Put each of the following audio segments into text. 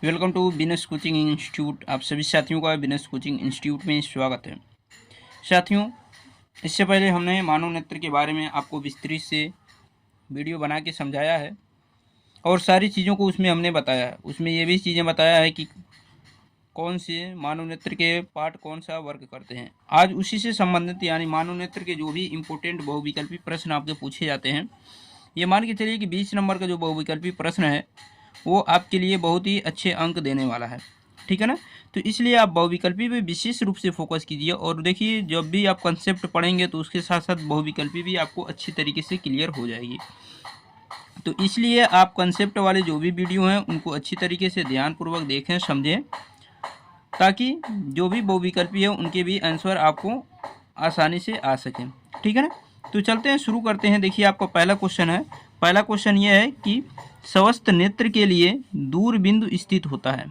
Welcome to business coaching institute. आप सभी साथियों का बिजनेस कोचिंग इंस्टीट्यूट में स्वागत है। साथियों, इससे पहले हमने मानव नेत्र के बारे में आपको विस्तृत से वीडियो बना के समझाया है और सारी चीज़ों को उसमें हमने बताया है। उसमें ये भी चीज़ें बताया है कि कौन से मानव नेत्र के पार्ट कौन सा वर्क करते हैं। आज उसी से संबंधित यानी मानव नेत्र के जो भी इम्पोर्टेंट बहुविकल्पी प्रश्न आपके पूछे जाते हैं, ये मान के चलिए कि 20 नंबर का जो बहुविकल्पी प्रश्न है वो आपके लिए बहुत ही अच्छे अंक देने वाला है, ठीक है ना। तो इसलिए आप बहुविकल्पी पे विशेष रूप से फोकस कीजिए और देखिए जब भी आप कंसेप्ट पढ़ेंगे तो उसके साथ साथ बहुविकल्पी भी आपको अच्छी तरीके से क्लियर हो जाएगी। तो इसलिए आप कंसेप्ट वाले जो भी वीडियो हैं उनको अच्छी तरीके से ध्यानपूर्वक देखें, समझें, ताकि जो भी बहुविकल्पी है उनके भी आंसर आपको आसानी से आ सकें, ठीक है ना। तो चलते हैं, शुरू करते हैं। देखिए आपका पहला क्वेश्चन है। पहला क्वेश्चन ये है कि स्वस्थ नेत्र के लिए दूर बिंदु स्थित होता है।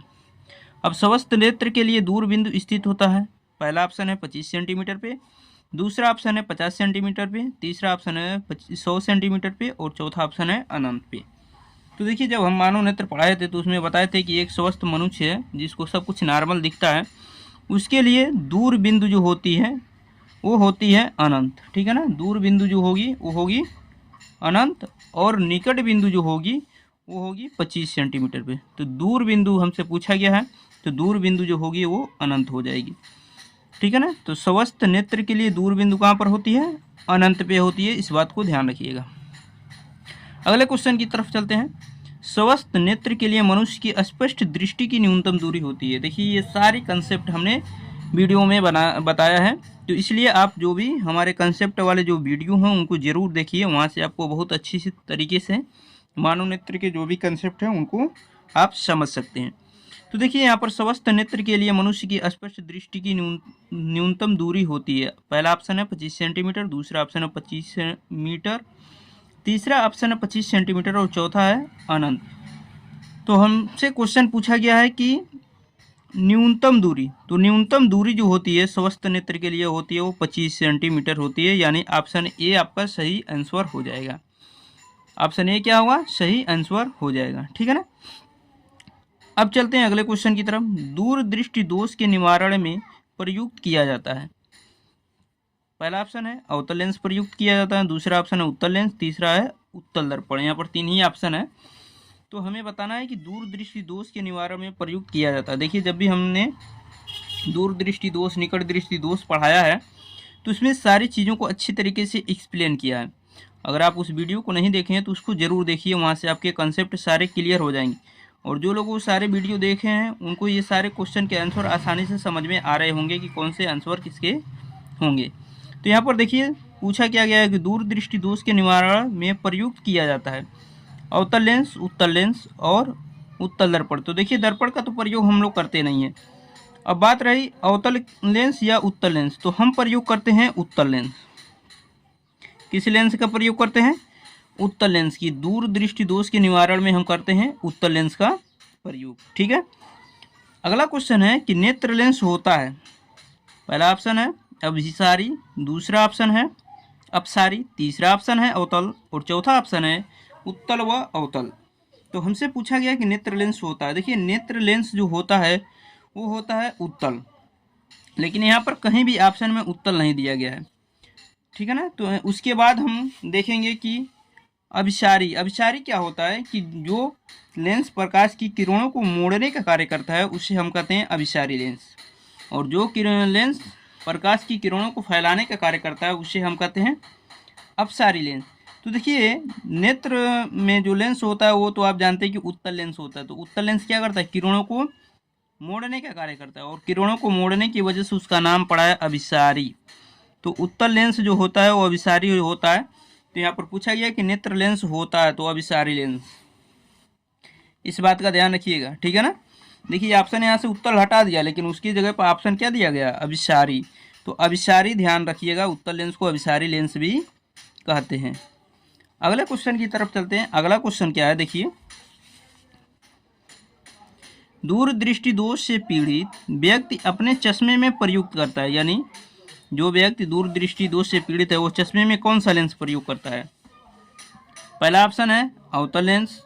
अब स्वस्थ नेत्र के लिए दूर बिंदु स्थित होता है, पहला ऑप्शन है 25 सेंटीमीटर पे, दूसरा ऑप्शन है 50 सेंटीमीटर पे, तीसरा ऑप्शन है 100 सेंटीमीटर पे और चौथा ऑप्शन है अनंत पे। तो देखिए जब हम मानव नेत्र पढ़ाए थे तो उसमें बताए थे कि एक स्वस्थ मनुष्य है जिसको सब कुछ नॉर्मल दिखता है, उसके लिए दूर बिंदु जो होती है वो होती है अनंत, ठीक है ना। दूर बिंदु जो होगी वो होगी अनंत और निकट बिंदु जो होगी वो होगी 25 सेंटीमीटर पे। तो दूर बिंदु हमसे पूछा गया है तो दूर बिंदु जो होगी वो अनंत हो जाएगी, ठीक है ना। तो स्वस्थ नेत्र के लिए दूर बिंदु कहाँ पर होती है? अनंत पे होती है, इस बात को ध्यान रखिएगा। अगले क्वेश्चन की तरफ चलते हैं। स्वस्थ नेत्र के लिए मनुष्य की स्पष्ट दृष्टि की न्यूनतम दूरी होती है। देखिए ये सारी कंसेप्ट हमने वीडियो में बताया है, तो इसलिए आप जो भी हमारे कंसेप्ट वाले जो वीडियो हैं उनको ज़रूर देखिए, वहाँ से आपको बहुत अच्छी सी तरीके से मानव नेत्र के जो भी कंसेप्ट हैं उनको आप समझ सकते हैं। तो देखिए यहाँ पर स्वस्थ नेत्र के लिए मनुष्य की स्पष्ट दृष्टि की न्यूनतम दूरी होती है। पहला ऑप्शन है 25 सेंटीमीटर, दूसरा ऑप्शन है 25 मीटर, तीसरा ऑप्शन है 25 सेंटीमीटर और चौथा है अनंत। तो हमसे क्वेश्चन पूछा गया है कि न्यूनतम दूरी, तो न्यूनतम दूरी जो होती है स्वस्थ नेत्र के लिए होती है वो 25 सेंटीमीटर होती है, यानी ऑप्शन ए आपका सही आंसर हो जाएगा। ऑप्शन ए क्या होगा? सही आंसर हो जाएगा, ठीक है ना। अब चलते हैं अगले क्वेश्चन की तरफ। दूरदृष्टि दोष के निवारण में प्रयुक्त किया जाता है। पहला ऑप्शन है अवतल लेंस प्रयुक्त किया जाता है, दूसरा ऑप्शन है उत्तल लेंस, तीसरा है उत्तल दर्पण। यहाँ पर तीन ही ऑप्शन है, तो हमें बताना है कि दूरदृष्टि दोष के निवारण में प्रयुक्त किया जाता है। देखिए जब भी हमने दूरदृष्टि दोष, निकट दृष्टि दोष पढ़ाया है तो उसमें सारी चीज़ों को अच्छी तरीके से एक्सप्लेन किया है। अगर आप उस वीडियो को नहीं देखे हैं तो उसको ज़रूर देखिए, वहाँ से आपके कंसेप्ट सारे क्लियर हो जाएंगे। और जो लोग वो सारे वीडियो देखे हैं उनको ये सारे क्वेश्चन के आंसर आसानी से समझ में आ रहे होंगे कि कौन से आंसर किसके होंगे। तो यहाँ पर देखिए पूछा क्या गया है कि दूरदृष्टि दोष के निवारण में प्रयुक्त किया जाता है अवतल लेंस, उत्तल लेंस और उत्तल दर्पण। तो देखिए दर्पण का तो प्रयोग हम लोग करते नहीं हैं। अब बात रही अवतल लेंस या उत्तल लेंस, तो हम प्रयोग करते हैं उत्तल लेंस। किस लेंस का प्रयोग करते हैं? उत्तल लेंस की। दूरदृष्टि दोष के निवारण में हम करते हैं उत्तल लेंस का प्रयोग, ठीक है। अगला क्वेश्चन है कि नेत्र लेंस होता है। पहला ऑप्शन है अभिसारी, दूसरा ऑप्शन है अपसारी, तीसरा ऑप्शन है अवतल और चौथा ऑप्शन है उत्तल व अवतल। तो हमसे पूछा गया कि नेत्र लेंस होता है। देखिए नेत्र लेंस जो होता है वो होता है उत्तल, लेकिन यहाँ पर कहीं भी ऑप्शन में उत्तल नहीं दिया गया है, ठीक है ना। तो उसके बाद हम देखेंगे कि अभिसारी। अभिसारी क्या होता है कि जो लेंस प्रकाश की किरणों को मोड़ने का कार्य करता है उसे हम कहते हैं अभिसारी लेंस, और जो लेंस प्रकाश की किरणों को फैलाने का कार्य करता है उसे हम कहते हैं अपसारी लेंस। तो देखिए नेत्र में जो लेंस होता है वो तो आप जानते हैं कि उत्तल लेंस होता है। तो उत्तल लेंस क्या करता है? किरणों को मोड़ने का कार्य करता है, और किरणों को मोड़ने की वजह से उसका नाम पड़ा है अभिसारी। तो उत्तल लेंस जो होता है वो अभिसारी होता है। तो यहाँ पर पूछा गया कि नेत्र लेंस होता है तो अभिसारी लेंस, इस बात का ध्यान रखिएगा, ठीक है ना। देखिए ऑप्शन यहाँ से उत्तल हटा दिया लेकिन उसकी जगह पर ऑप्शन क्या दिया गया? अभिसारी। तो अभिसारी ध्यान रखिएगा, उत्तल लेंस को अभिसारी लेंस भी कहते हैं। अगले क्वेश्चन की तरफ चलते हैं। अगला क्वेश्चन क्या है? देखिए दूरदृष्टि दोष से पीड़ित व्यक्ति अपने चश्मे में प्रयुक्त करता है, यानी जो व्यक्ति दूरदृष्टि दोष से पीड़ित है वो चश्मे में कौन सा लेंस प्रयोग करता है? पहला ऑप्शन है अवतल लेंस,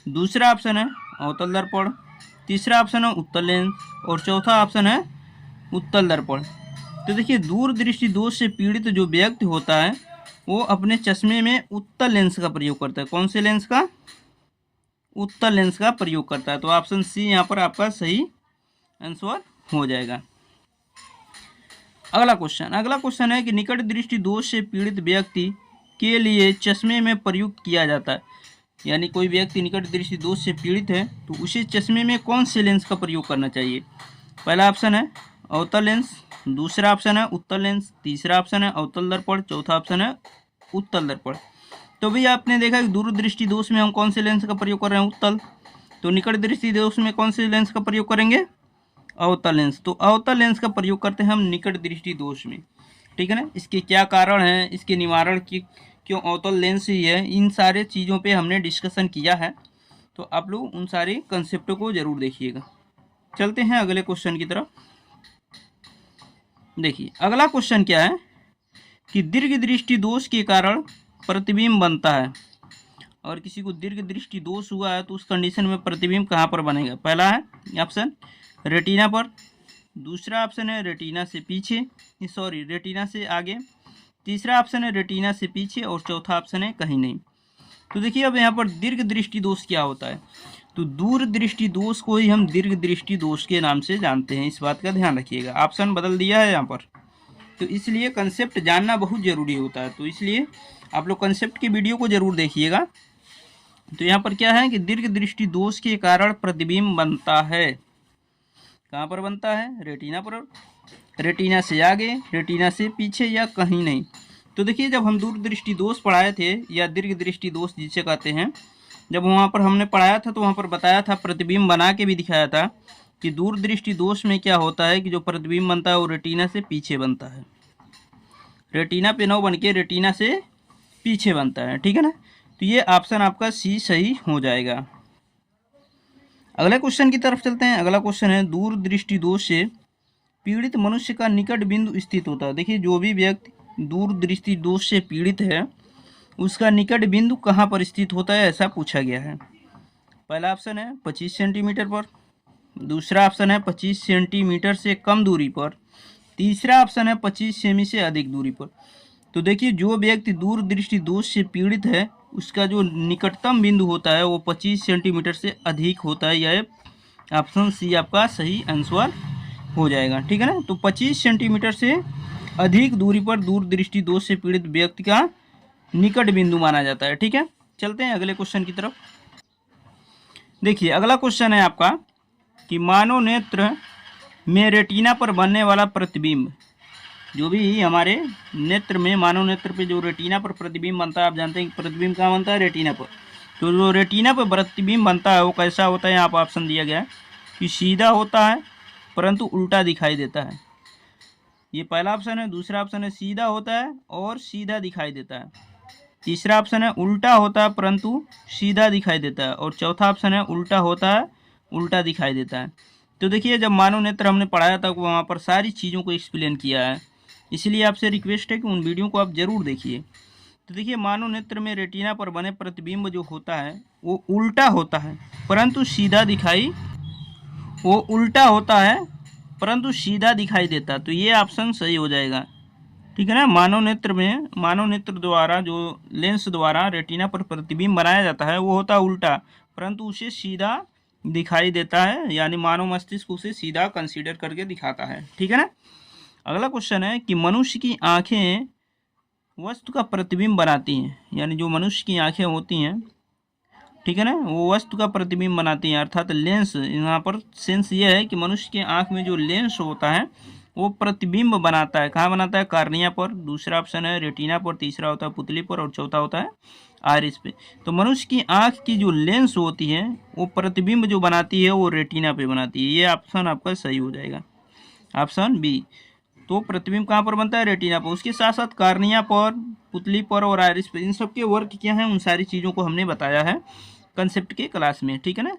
दूसरा ऑप्शन है अवतल दर्पण, तीसरा ऑप्शन है उत्तल लेंस और चौथा ऑप्शन है उत्तल दर्पण। तो देखिए दूरदृष्टि दोष से पीड़ित जो व्यक्ति होता है वो अपने चश्मे में उत्तल लेंस का प्रयोग करता है। कौन से लेंस का? उत्तल लेंस का प्रयोग करता है। तो ऑप्शन सी यहाँ पर आपका सही आंसर हो जाएगा। अगला क्वेश्चन है कि निकट दृष्टि दोष से पीड़ित व्यक्ति के लिए चश्मे में प्रयुक्त किया जाता है, यानी कोई व्यक्ति निकट दृष्टि दोष से पीड़ित है तो उसे चश्मे में कौन से लेंस का प्रयोग करना चाहिए? पहला ऑप्शन है अवतल लेंस, दूसरा ऑप्शन है उत्तल लेंस, तीसरा ऑप्शन है अवतल दर्पण, चौथा ऑप्शन है उत्तल दर्पण। तो भी आपने देखा कि दूरदृष्टि दोष में हम कौन से लेंस का प्रयोग कर रहे हैं? उत्तल। तो निकट दृष्टि दोष में कौन से लेंस का प्रयोग करेंगे? अवतल लेंस। तो अवतल लेंस का प्रयोग करते हैं हम निकट दृष्टि दोष में, ठीक है ना। इसके क्या कारण हैं, इसके निवारण की क्यों अवतल लेंस ही है, इन सारे चीज़ों पे हमने डिस्कशन किया है। तो आप लोग उन सारे कंसेप्टों को जरूर देखिएगा। चलते हैं अगले क्वेश्चन की तरफ। देखिए अगला क्वेश्चन क्या है कि दीर्घ दृष्टि दोष के कारण प्रतिबिंब बनता है, और किसी को दीर्घ दृष्टि दोष हुआ है तो उस कंडीशन में प्रतिबिंब कहाँ पर बनेगा? पहला है ऑप्शन रेटिना पर, दूसरा ऑप्शन है रेटिना से पीछे, रेटिना से आगे, तीसरा ऑप्शन है रेटिना से पीछे और चौथा ऑप्शन है कहीं नहीं। तो देखिए अब यहाँ पर दीर्घ दृष्टि दोष क्या होता है? तो दूर दृष्टि दोष को ही हम दीर्घ दृष्टि दोष के नाम से जानते हैं, इस बात का ध्यान रखिएगा। ऑप्शन बदल दिया है यहाँ पर, तो इसलिए कंसेप्ट जानना बहुत ज़रूरी होता है। तो इसलिए आप लोग कंसेप्ट की वीडियो को जरूर देखिएगा। तो यहाँ पर क्या है कि दीर्घ दृष्टि दोष के कारण प्रतिबिंब बनता है। कहाँ पर बनता है? रेटिना पर, रेटिना से आगे, रेटिना से पीछे या कहीं नहीं। तो देखिए जब हम दूरदृष्टि दोष पढ़ाए थे या दीर्घ दृष्टि दोष जिसे कहते हैं, जब वहाँ पर हमने पढ़ाया था तो वहाँ पर बताया था, प्रतिबिंब बना के भी दिखाया था कि दूरदृष्टि दोष में क्या होता है कि जो प्रतिबिंब बनता है वो रेटिना से पीछे बनता है, रेटिना पे न बन के रेटिना से पीछे बनता है, ठीक है ना। तो ये ऑप्शन आपका सी सही हो जाएगा। अगले क्वेश्चन की तरफ चलते हैं। अगला क्वेश्चन है दूरदृष्टि दोष से पीड़ित मनुष्य का निकट बिंदु स्थित होता है। देखिए जो भी व्यक्ति दूरदृष्टि दोष से पीड़ित है उसका निकट बिंदु कहाँ पर स्थित होता है, ऐसा पूछा गया है। पहला ऑप्शन है 25 सेंटीमीटर पर, दूसरा ऑप्शन है 25 सेंटीमीटर से कम दूरी पर, तीसरा ऑप्शन है 25 सेमी से अधिक दूरी पर। तो देखिए जो व्यक्ति दूरदृष्टि दोष से पीड़ित है उसका जो निकटतम बिंदु होता है वो 25 सेंटीमीटर से अधिक होता है। यह ऑप्शन सी आपका सही आंसर हो जाएगा, ठीक है ना। तो 25 सेंटीमीटर से अधिक दूरी पर दूरदृष्टि दोष से पीड़ित व्यक्ति का निकट बिंदु माना जाता है, ठीक है। चलते हैं अगले क्वेश्चन की तरफ। देखिए अगला क्वेश्चन है आपका कि मानव नेत्र में रेटिना पर बनने वाला प्रतिबिंब, जो भी हमारे नेत्र में मानव नेत्र पे जो रेटिना पर प्रतिबिंब बनता है, आप जानते हैं कि प्रतिबिंब कहाँ बनता है? रेटिना पर। तो जो रेटिना पर प्रतिबिंब बनता है वो कैसा होता है? यहाँ पर ऑप्शन दिया गया है कि सीधा होता है परंतु उल्टा दिखाई देता है, ये पहला ऑप्शन है। दूसरा ऑप्शन है सीधा होता है और सीधा दिखाई देता है, तीसरा ऑप्शन है उल्टा होता है परंतु सीधा दिखाई देता है, और चौथा ऑप्शन है उल्टा होता है उल्टा दिखाई देता है। तो देखिए जब मानव नेत्र हमने पढ़ाया था वहाँ पर सारी चीज़ों को एक्सप्लेन किया है, इसलिए आपसे रिक्वेस्ट है कि उन वीडियो को आप जरूर देखिए। तो देखिए मानव नेत्र में रेटिना पर बने प्रतिबिंब जो होता है वो उल्टा होता है परंतु सीधा दिखाई, वो उल्टा होता है परंतु सीधा दिखाई देता। तो ये ऑप्शन सही हो जाएगा, ठीक है ना। मानव नेत्र में, मानव नेत्र द्वारा जो लेंस द्वारा रेटिना पर प्रतिबिंब बनाया जाता है वो होता है उल्टा परंतु उसे सीधा दिखाई देता है, यानी मानव मस्तिष्क उसे सीधा कंसीडर करके दिखाता है, ठीक है ना। अगला क्वेश्चन है कि मनुष्य की आंखें वस्तु का प्रतिबिंब बनाती हैं, यानी जो मनुष्य की आंखें होती हैं, ठीक है ना, वो वस्तु का प्रतिबिंब बनाती हैं, अर्थात लेंस। यहाँ पर सेंस ये है कि मनुष्य के आंख में जो लेंस होता है वो प्रतिबिंब बनाता है। कहाँ बनाता है? कार्निया पर, दूसरा ऑप्शन है रेटिना पर, तीसरा होता है पुतली पर और चौथा होता है आइरिस पे। तो मनुष्य की आंख की जो लेंस होती है वो प्रतिबिंब जो बनाती है वो रेटिना पे बनाती है। ये ऑप्शन आपका सही हो जाएगा, ऑप्शन बी। तो प्रतिबिंब कहाँ पर बनता है? रेटिना पर। उसके साथ साथ कार्निया पर, पुतली पर और आइरिस पर, इन सब के वर्क क्या है उन सारी चीज़ों को हमने बताया है कंसेप्ट के क्लास में, ठीक है ना।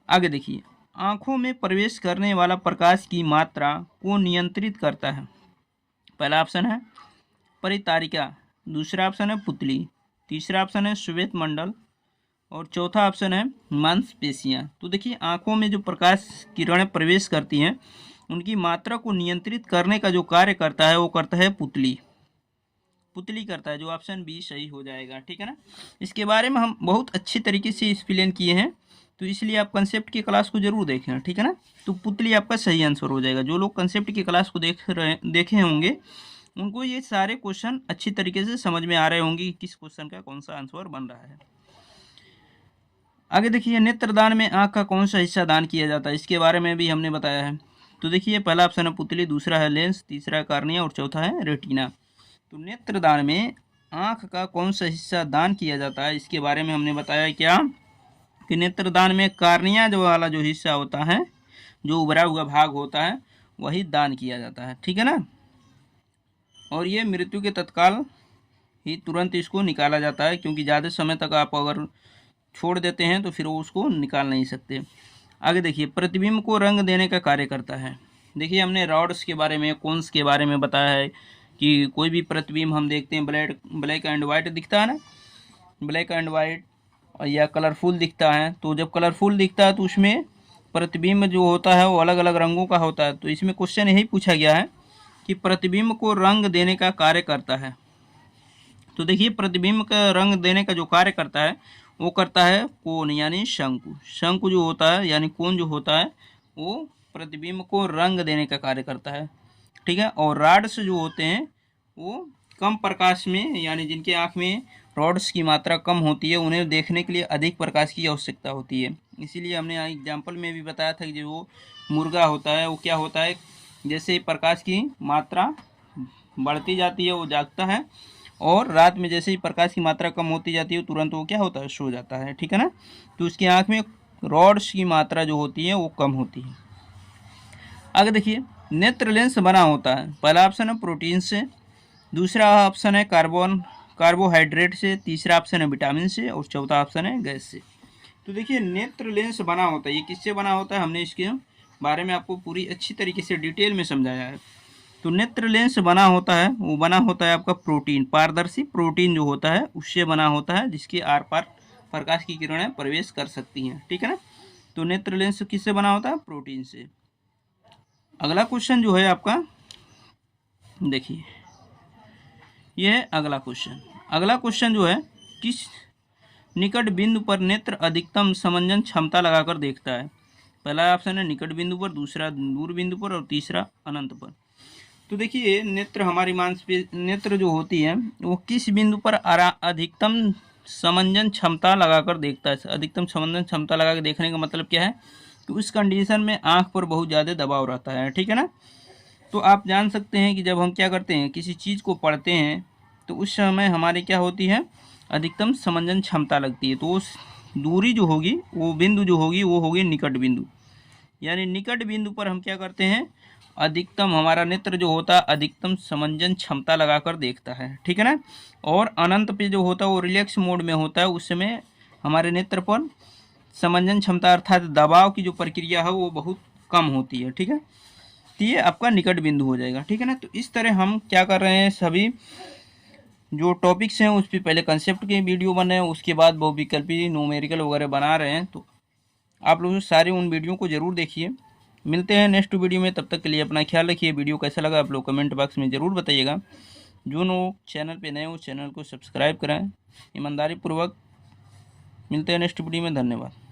आगे देखिए, आँखों में प्रवेश करने वाला प्रकाश की मात्रा को नियंत्रित करता है। पहला ऑप्शन है परितारिका, दूसरा ऑप्शन है पुतली, तीसरा ऑप्शन है श्वेत मंडल और चौथा ऑप्शन है मांसपेशियाँ। तो देखिए आँखों में जो प्रकाश किरणें प्रवेश करती हैं उनकी मात्रा को नियंत्रित करने का जो कार्य करता है वो करता है पुतली। पुतली करता है, जो ऑप्शन बी सही हो जाएगा। ठीक है ना। इसके बारे में हम बहुत अच्छी तरीके से एक्सप्लेन किए हैं, तो इसलिए आप कंसेप्ट की क्लास को जरूर देखें। ठीक है ना। तो पुतली आपका सही आंसर हो जाएगा। जो लोग कंसेप्ट की क्लास को देखे होंगे उनको ये सारे क्वेश्चन अच्छी तरीके से समझ में आ रहे होंगे कि किस क्वेश्चन का कौन सा आंसर बन रहा है। आगे देखिए, नेत्रदान में आँख का कौन सा हिस्सा दान किया जाता है, इसके बारे में भी हमने बताया है। तो देखिए पहला ऑप्शन है पुतली, दूसरा है लेंस, तीसरा है कार्निया और चौथा है रेटिना। तो नेत्रदान में आँख का कौन सा हिस्सा दान किया जाता है, इसके बारे में हमने बताया क्या कि नेत्रदान में कार्निया जो वाला जो हिस्सा होता है, जो उभरा हुआ भाग होता है, वही दान किया जाता है। ठीक है ना। और ये मृत्यु के तत्काल ही तुरंत इसको निकाला जाता है, क्योंकि ज़्यादा समय तक आप अगर छोड़ देते हैं तो फिर वो उसको निकाल नहीं सकते। आगे देखिए, प्रतिबिंब को रंग देने का कार्य करता है। देखिए हमने रॉड्स के बारे में, कोन्स के बारे में बताया है कि कोई भी प्रतिबिंब हम देखते हैं ब्लैक एंड वाइट दिखता है ना, ब्लैक एंड वाइट या कलरफुल दिखता है। तो जब कलरफुल दिखता है तो उसमें प्रतिबिंब जो होता है वो अलग अलग रंगों का होता है। तो इसमें क्वेश्चन यही पूछा गया है कि प्रतिबिंब को रंग देने का कार्य करता है। तो देखिए प्रतिबिंब का रंग देने का जो कार्य करता है वो करता है कोन यानी शंकु। शंकु जो होता है यानी कोन जो होता है वो प्रतिबिंब को रंग देने का कार्य करता है। ठीक है। और रॉड्स जो होते हैं वो कम प्रकाश में, यानी जिनके आँख में रॉड्स की मात्रा कम होती है, उन्हें देखने के लिए अधिक प्रकाश की आवश्यकता होती है। इसीलिए हमने एग्जाम्पल में भी बताया था कि जो वो मुर्गा होता है वो क्या होता है, जैसे प्रकाश की मात्रा बढ़ती जाती है वो जागता है, और रात में जैसे ही प्रकाश की मात्रा कम होती जाती है तुरंत वो क्या होता है, सो जाता है। ठीक है ना। तो उसकी आँख में रॉड्स की मात्रा जो होती है वो कम होती है। आगे देखिए, नेत्र लेंस बना होता है। पहला ऑप्शन है प्रोटीन से, दूसरा ऑप्शन है कार्बोहाइड्रेट से, तीसरा ऑप्शन है विटामिन से और चौथा ऑप्शन है गैस से। तो देखिए नेत्र लेंस बना होता है, ये किससे बना होता है, हमने इसके बारे में आपको पूरी अच्छी तरीके से डिटेल में समझाया है। तो नेत्र लेंस बना होता है, वो बना होता है आपका प्रोटीन, पारदर्शी प्रोटीन जो होता है उससे बना होता है, जिसके आर पार प्रकाश की किरणें प्रवेश कर सकती हैं। ठीक है ना। तो नेत्र लेंस किससे बना होता है, प्रोटीन से। अगला क्वेश्चन जो है आपका, देखिए यह है अगला क्वेश्चन। अगला क्वेश्चन जो है, किस निकट बिंदु पर नेत्र अधिकतम समंजन क्षमता लगाकर देखता है। पहला ऑप्शन है निकट बिंदु पर, दूसरा दूर बिंदु पर और तीसरा अनंत पर। तो देखिए नेत्र हमारी नेत्र जो होती है वो किस बिंदु पर अधिकतम समंजन क्षमता लगाकर देखता है। अधिकतम समंजन क्षमता लगा के देखने का मतलब क्या है कि उस कंडीशन में आँख पर बहुत ज़्यादा दबाव रहता है। ठीक है ना। तो आप जान सकते हैं कि जब हम क्या करते हैं, किसी चीज़ को पढ़ते हैं तो उस समय हमारी क्या होती है, अधिकतम समंजन क्षमता लगती है। तो उस दूरी जो होगी, वो बिंदु जो होगी वो होगी निकट बिंदु, यानी निकट बिंदु पर हम क्या करते हैं, अधिकतम हमारा नेत्र जो होता है अधिकतम समंजन क्षमता लगाकर देखता है। ठीक है ना। और अनंत पे जो होता है वो रिलैक्स मोड में होता है, उस समय हमारे नेत्र पर समंजन क्षमता अर्थात दबाव की जो प्रक्रिया है वो बहुत कम होती है। ठीक है। तो ये आपका निकट बिंदु हो जाएगा। ठीक है ना। तो इस तरह हम क्या कर रहे हैं, सभी जो टॉपिक्स हैं उस पर पहले कंसेप्ट के वीडियो बने हैं, उसके बाद बहुविकल्पी न्यूमेरिकल वगैरह बना रहे हैं। तो आप लोग सारे उन वीडियो को ज़रूर देखिए। मिलते हैं नेक्स्ट वीडियो में, तब तक के लिए अपना ख्याल रखिए। वीडियो कैसा लगा आप लोग कमेंट बॉक्स में ज़रूर बताइएगा। जो लोग चैनल पे नए हो चैनल को सब्सक्राइब कराएं ईमानदारी पूर्वक। मिलते हैं नेक्स्ट वीडियो में। धन्यवाद।